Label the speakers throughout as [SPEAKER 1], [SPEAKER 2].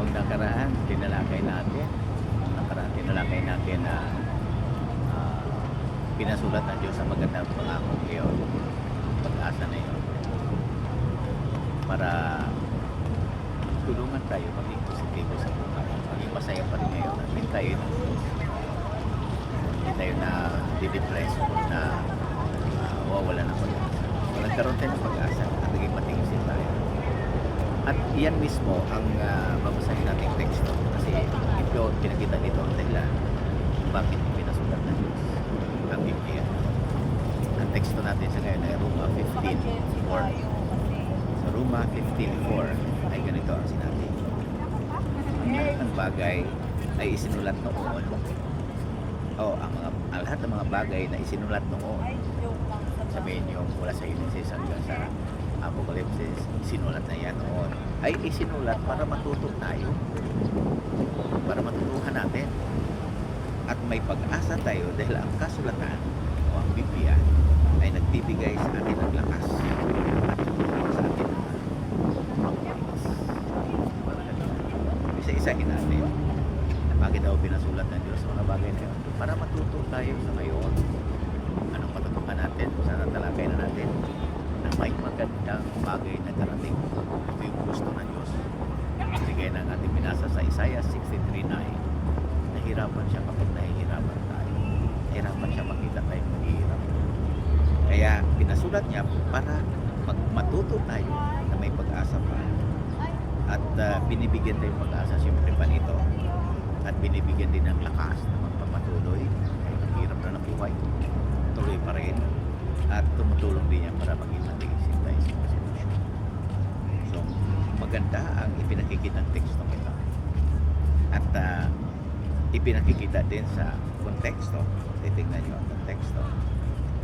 [SPEAKER 1] Noong nakaraan, tinalakay natin na pinasulat ng Diyos sa magandang pangako ngayon, pag-asa na yun, para tulungan tayo maging positibo sa buhay, maging masaya pa rin ngayon at hindi tayo na didepress o na wawala ng pag-asa. Nagkaroon tayo ng pag-asa at naging matigisin tayo. At iyan mismo ang babasahin nating teksto kasi ito pinakita dito ang dahilan bakit pinasulat ng Diyos ang Biblia. Ang teksto natin sa ngayon ay Roma 15:4. Sa Roma 15:4 ay ganito ang sinabi. Ang lahat ng bagay ay isinulat noon. Ang lahat ng mga bagay na isinulat noon. Sabihin niyo mula sa Genesis hanggang sa Apocalypse, sinulat na yan noon. Ay isinulat para matuto tayo. Para matutuhan natin. At may pag-asa tayo dahil ang kasulatan o ang Biblia ay nagbibigay sa atin ng lakas at sa atin ng pagpapayos. Isa-isahin natin na bakit daw pinasulat ng Diyos mga bagay na yun. Para matuto tayo sa ngayon. Anong matutukan natin? Sana talakay na natin na may magandang bagay na darating. Ito yung gusto ng Diyos. Sige na ang ating binasa sa Isaiah 63:9. Nahirapan siya kapag nahihirapan tayo. Nahirapan siya makita tayong mahihirap. Kaya pinasulat niya para matuto tayo na may pag-asa pa. At binibigyan tayong pag-asa siyempre pa nito. At binibigyan din ng lakas na magpapatuloy. Ang hirap na ng buhay. Tuloy pa rin. At tumutulong din niya para maging matigisin tayo sa mga sitwasyon. So, maganda ang ipinakikita ng teksto ito. At ipinakikita din sa konteksto. Titignan nyo ang konteksto.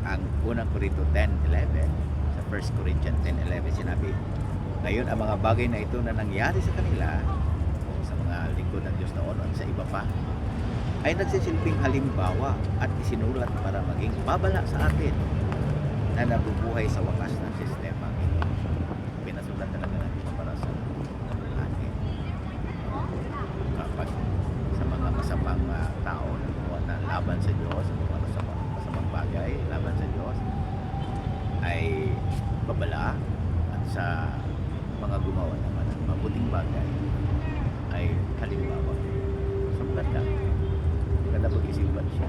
[SPEAKER 1] Ang unang Korinto 10:11, sa 1 Corinthians 10:11 sinabi, ngayon ang mga bagay na ito na nangyari sa kanila, sa mga lingkod ng Diyos noon at sa iba pa, ay nagsisilbing halimbawa at isinulat para maging babala sa atin na nabubuhay sa wakas ng sistema ito. Pinasulat talaga natin para sa atin. Kapag sa mga masamang tao na gumawa na laban sa Diyos, mga masamang bagay laban sa Diyos, ay babala, at sa mga gumawa naman ng mabuting bagay ay halimbawa. So, maganda pag-isipan siya.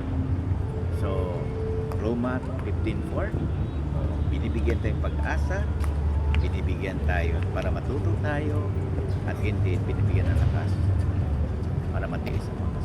[SPEAKER 1] So, Roma 15:4, binibigyan tayong pag-asa, binibigyan tayo para matuto tayo, at hindi binibigyan ng lakas para matiis ang mga